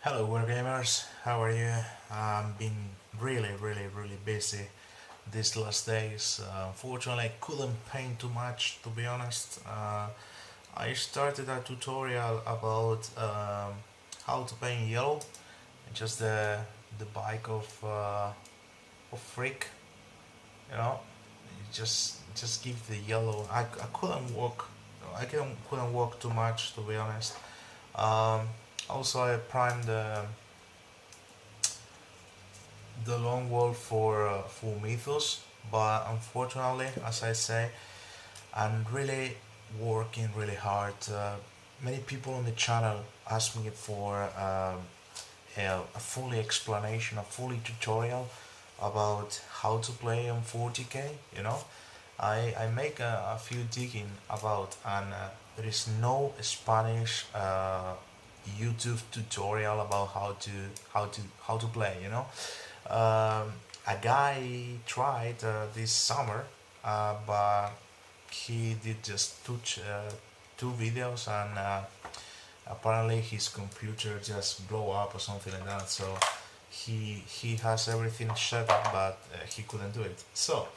Hello Wargamers, how are you? I've been really busy these last days. Unfortunately, I couldn't paint too much to be honest. I started a tutorial about how to paint yellow, just the bike of Freak, you know. Just give the yellow. I couldn't walk. I couldn't walk too much to be honest. Um, Also, I primed the long wall for Mythos, but unfortunately, as I say, I'm really working really hard. Many people on the channel ask me for a fully explanation, a fully tutorial about how to play on 40k. I make a few digging about, and there is no Spanish YouTube tutorial about how to play. A guy tried this summer, but he did just two videos, and apparently his computer just blow up or something like that. So he has everything set up, but he couldn't do it. So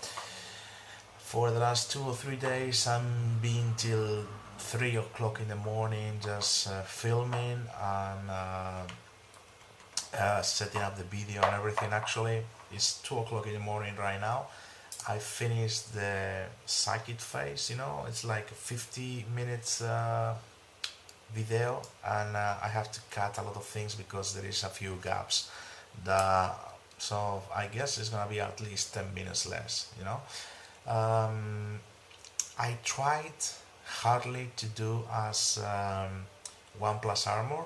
for the last 2 or 3 days, I'm being till 3 o'clock in the morning, just filming and setting up the video and everything. Actually, it's 2 o'clock in the morning right now. I finished the psychic phase. It's like a 50 minutes video, and I have to cut a lot of things because there is a few gaps. The so I guess it's gonna be at least 10 minutes less. I tried hardly to do as one plus armor.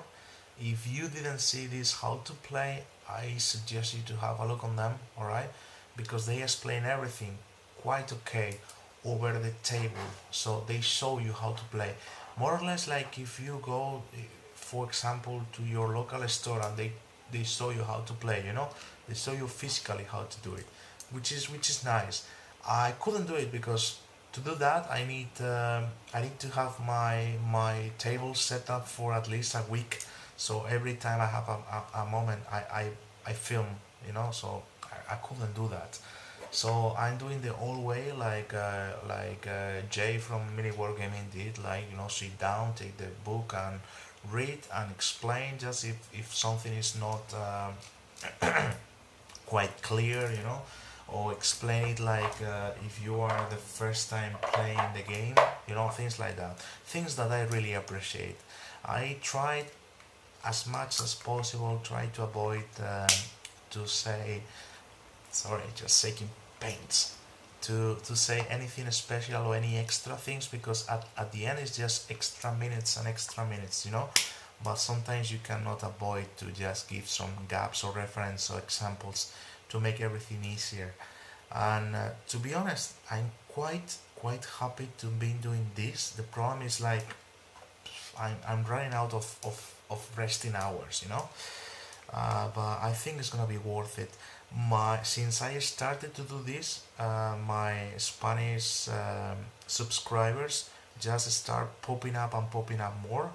If you didn't see this how to play, I suggest you to have a look on them, alright? Because they explain everything quite okay over the table. So they show you how to play. More or less like if you go, for example, to your local store and they show you how to play. They show you physically how to do it, which is nice. I couldn't do it because to do that I need to have my table set up for at least a week. So every time I have a moment, I film. So I couldn't do that. So I'm doing the old way, like Jay from Mini Wargaming did, like sit down, take the book and read and explain. Just if something is not quite clear, or explain it like if you are the first time playing the game, things like that. Things that I really appreciate. I tried as much as possible, try to avoid to say, sorry, just shaking paints, to say anything special or any extra things, because at the end it's just extra minutes and extra minutes. But sometimes you cannot avoid to just give some gaps or reference or examples to make everything easier. And to be honest, I'm quite happy to be doing this. The problem is like I'm running out of resting hours. But I think it's gonna be worth it. Since I started to do this, my Spanish subscribers just start popping up and popping up more.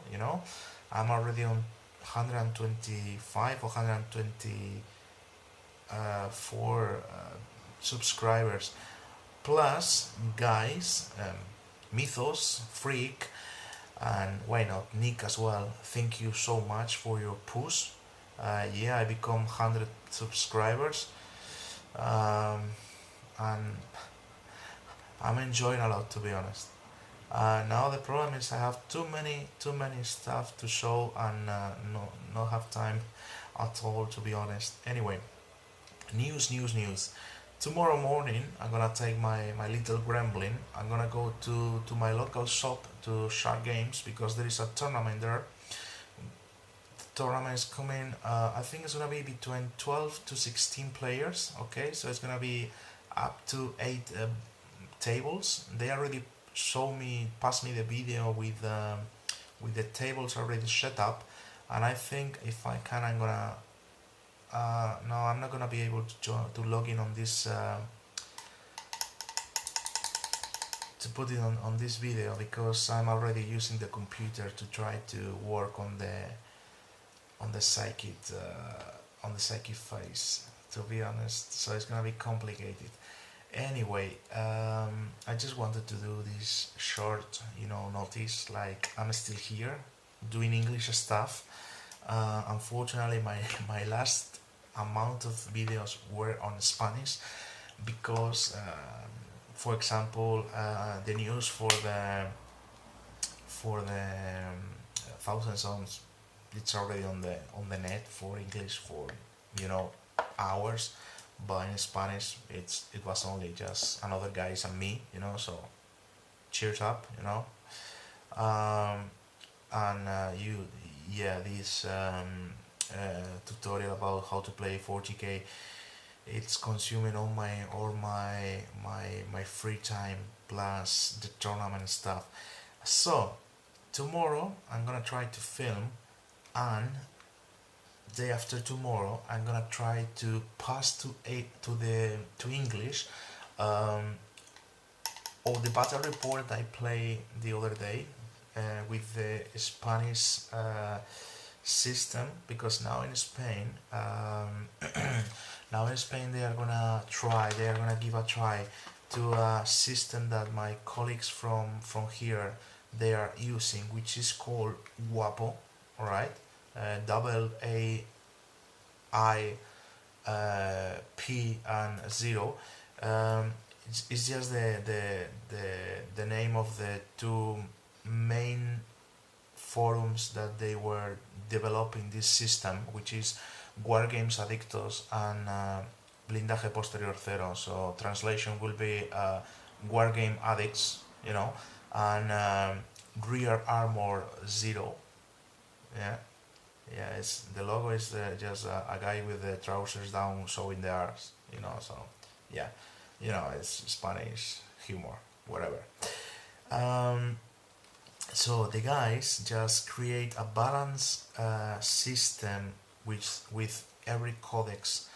I'm already on 125 or 124 subscribers. Plus, guys, Mythos, Freak, and why not Nick as well. Thank you so much for your push. Yeah, I become 100 subscribers, um, and I'm enjoying a lot to be honest. Now the problem is I have too many stuff to show, and not have time at all to be honest. Anyway, news. Tomorrow morning I'm gonna take my little gremlin. I'm gonna go to my local shop, to Shark Games, because there is a tournament there. Tournament is coming. I think it's gonna be between 12 to 16 players. Okay, so it's gonna be up to 8 tables. They already pass me the video with the tables already set up, and I think if I can, I'm gonna. No, I'm not gonna be able to log in on this to put it on this video, because I'm already using the computer to try to work on the the psychic phase, to be honest. So it's gonna be complicated. Anyway, I just wanted to do this short, notice. Like I'm still here, doing English stuff. Unfortunately, my last amount of videos were on Spanish because, for example, the news for the thousand songs, it's already on the net for English for you know hours, but in Spanish it was only just another guys and me, so cheers up, and this tutorial about how to play 40k, it's consuming all my free time plus the tournament stuff. So tomorrow I'm gonna try to film, and day after tomorrow I'm gonna try to pass to English, or the battle report I played the other day, with the Spanish system, because now in Spain, they are gonna give a try to a system that my colleagues from here they are using, which is called Guapo, all right, double A P and zero. It's just the name of the two main forums that they were developing this system, which is Wargames, Adictos, and Blindaje, Posterior, Cero. So translation will be Wargame Addicts, and Rear Armor Zero. Yeah, it's the logo is just a guy with the trousers down showing the arms, So yeah, it's Spanish humor, whatever. So the guys just create a balance system with every codex,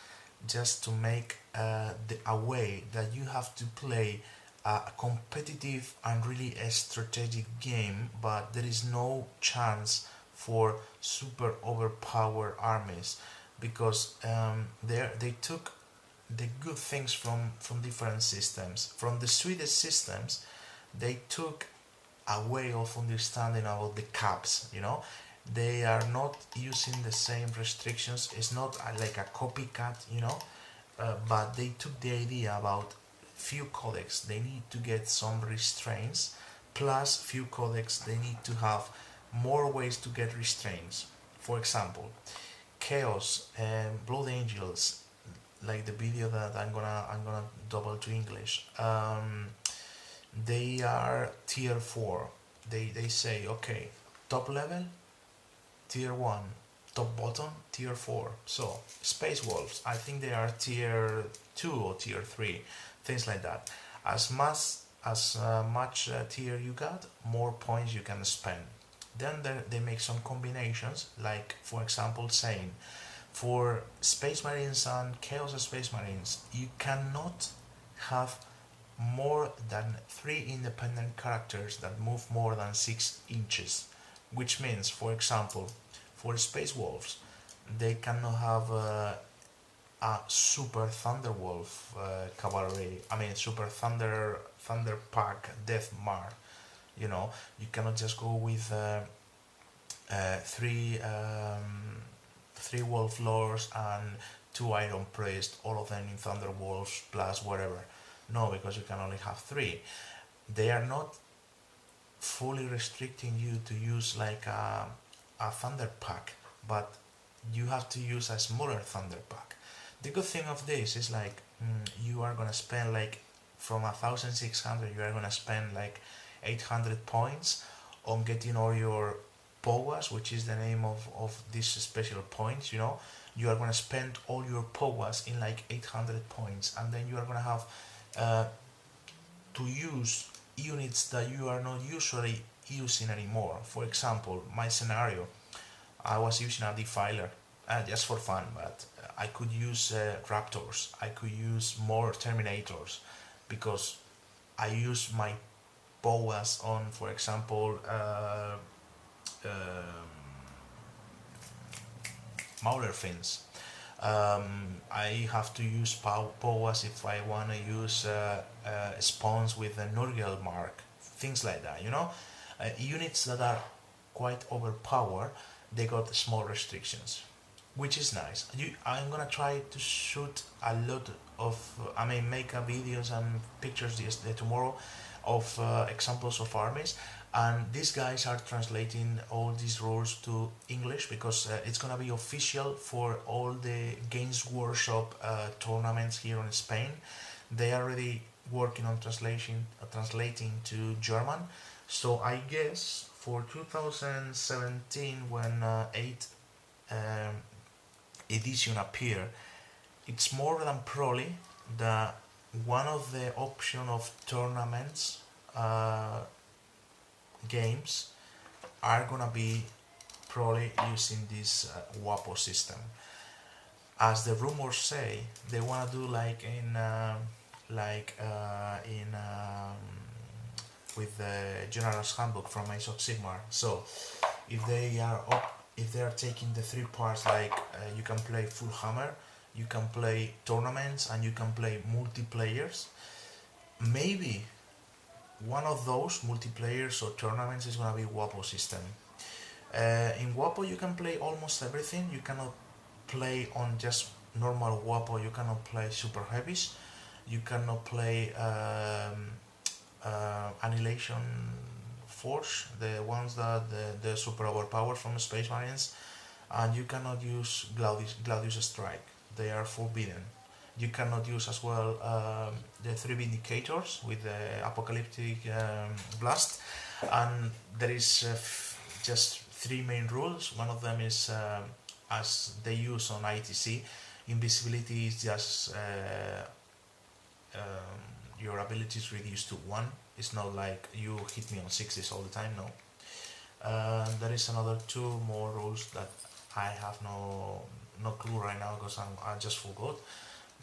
just to make a way that you have to play a competitive and really a strategic game, but there is no chance for super overpowered armies, because they took the good things from different systems. From the Swedish systems, they took a way of understanding about the caps. They are not using the same restrictions. It's not like a copycat, but they took the idea about few codecs they need to get some restraints, plus few codecs they need to have more ways to get restraints. For example, Chaos and Blood Angels, like the video that I'm gonna double to English. They are tier 4. They say, okay, top level tier 1, top bottom tier 4. So Space Wolves, I think they are tier 2 or tier 3, things like that. As much tier you got, more points you can spend. Then they make some combinations, like for example saying, for Space Marines and Chaos Space Marines, you cannot have more than 3 independent characters that move more than 6 inches, which means, for example, for Space Wolves, they cannot have a Super Thunderwolf cavalry. I mean, Super Thunder Pack Death Mar. You cannot just go with 3 Wolf Lords and 2 Iron Priest, all of them in Thunderwolves plus whatever. No, because you can only have 3. They are not fully restricting you to use like a Thunder Pack, but you have to use a smaller Thunder Pack. The good thing of this is like you are gonna spend like from 1,600, you are gonna spend like 800 points on getting all your POWAs, which is the name of these special points. You are gonna spend all your POWAs in like 800 points, and then you are gonna have to use units that you are not usually using anymore. For example, my scenario, I was using a defiler just for fun, but I could use raptors, I could use more terminators, because I use my POWAs on, for example, smaller things. I have to use powers if I want to use spawns with a Nurgle mark, things like that. Units that are quite overpowered, they got small restrictions, which is nice. I'm gonna try to shoot a lot of, make videos and pictures tomorrow of examples of armies, and these guys are translating all these rules to English because it's gonna be official for all the Games Workshop tournaments here in Spain. They are already working on translating to German. So I guess for 2017, when 8th edition appear, it's more than probably that one of the option of tournaments games are gonna be probably using this WAPO system. As the rumors say, they wanna do like in with the General's Handbook from Age of Sigmar. So if they are taking the three parts, like you can play full hammer, you can play tournaments, and you can play multiplayers, maybe one of those multiplayers or tournaments is gonna be WAPO system. In WAPO you can play almost everything. You cannot play on just normal WAPO, you cannot play super heavies, you cannot play Annihilation Force, the ones that the super overpowered from the Space Marines, and you cannot use Gladius Strike, they are forbidden. You cannot use as well the three Vindicators with the Apocalyptic Blast, and there is just three main rules. One of them is, as they use on ITC, invisibility is just your ability is reduced to 1. It's not like you hit me on 60s all the time, no. There is another 2 more rules that I have no clue right now because I just forgot.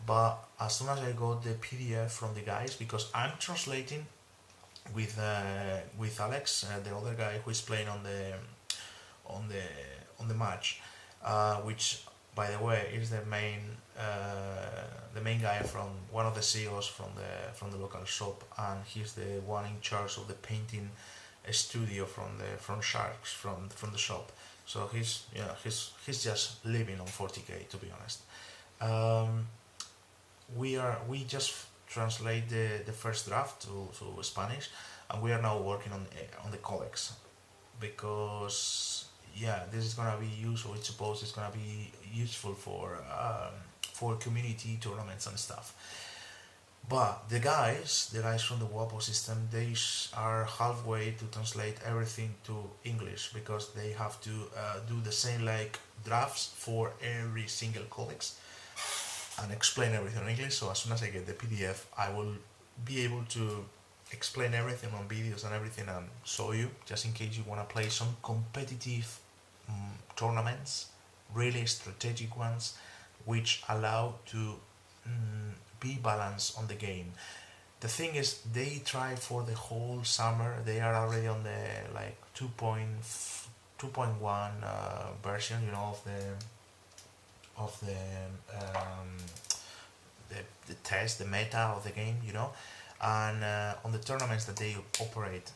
But as soon as I got the PDF from the guys, because I'm translating with Alex, the other guy who is playing on the match, which by the way is the main guy from one of the CEOs from the local shop, and he's the one in charge of the painting studio from Sharks from the shop. So he's just living on 40k, to be honest. We just translate the first draft to Spanish, and we are now working on the codex, because this is gonna be useful. It's supposed it's gonna be useful for community tournaments and stuff. But the guys from the WAPO system, they are halfway to translate everything to English, because they have to do the same like drafts for every single codex and explain everything in English. So as soon as I get the PDF, I will be able to explain everything on videos and everything and show you, just in case you want to play some competitive tournaments, really strategic ones, which allow to be balanced on the game. The thing is, they try for the whole summer. They are already on the like 2.1 version, of the test, the meta of the game, and on the tournaments that they operate,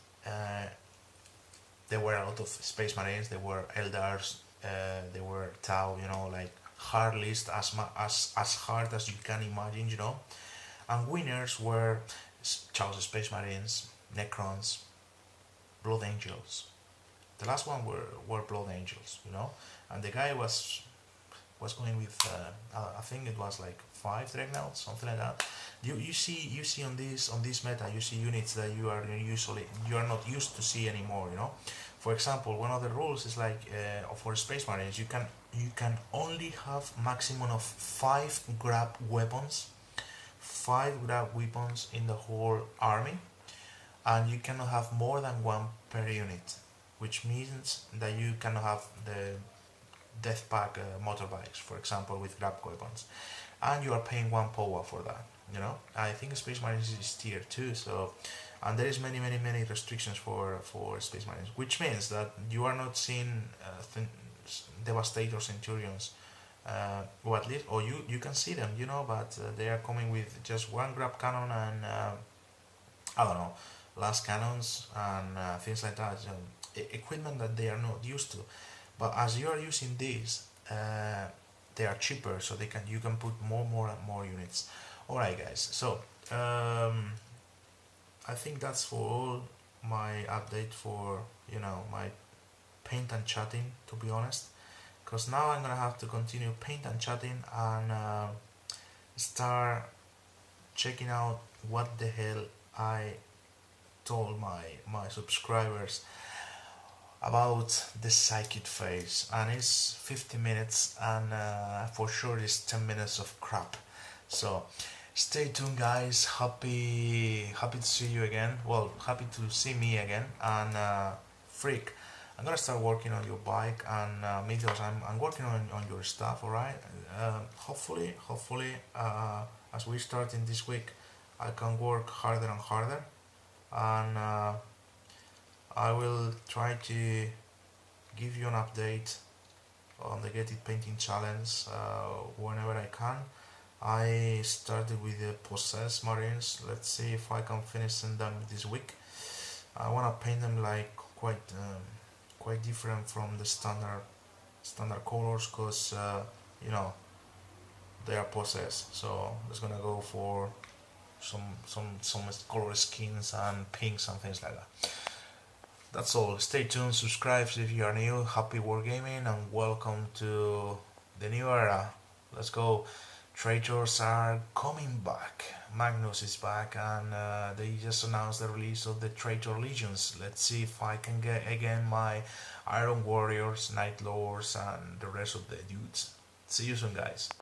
there were a lot of Space Marines, there were Eldars, there were Tau, like hard list, as hard as you can imagine, and winners were Chaos Space Marines, Necrons, Blood Angels. The last one were Blood Angels, and the guy was going with I think it was like 5 Dreadnoughts, something like that. You see on this meta, you see units that you are not used to see anymore. For example, one of the rules is like for Space Marines, you can only have maximum of 5 grab weapons in the whole army, and you cannot have more than 1 per unit, which means that you cannot have the death pack motorbikes, for example, with grab weapons, and you are paying 1 power for that. I think Space Marines is tier 2, so, and there is many restrictions for Space Marines, which means that you are not seeing Devastator Centurions or at least, or you can see them, you know, but they are coming with just one grab cannon and I don't know, last cannons and things like that. Equipment that they are not used to. But as you are using these, they are cheaper, so you can put more units. All right, guys. So I think that's for all my update for my paint and chatting. To be honest, because now I'm gonna have to continue paint and chatting and start checking out what the hell I told my subscribers about the psychic phase, and it's 50 minutes, and for sure it's 10 minutes of crap. So stay tuned, guys. Happy to see you again. Well, happy to see me again. And Freak, I'm gonna start working on your bike, and Methos, I'm working on your stuff. All right. Hopefully, as we start in this week, I can work harder and harder, and I will try to give you an update on the Get It Painting Challenge whenever I can. I started with the Possessed Marines. Let's see if I can finish them this week. I want to paint them like quite different from the standard colors, because you know they are possessed. So I'm just gonna go for some color skins and pinks and things like that. That's all. Stay tuned, subscribe if you are new. Happy wargaming and welcome to the new era. Let's go. Traitors are coming back. Magnus is back, and they just announced the release of the Traitor Legions. Let's see if I can get again my Iron Warriors, Night Lords, and the rest of the dudes. See you soon, guys.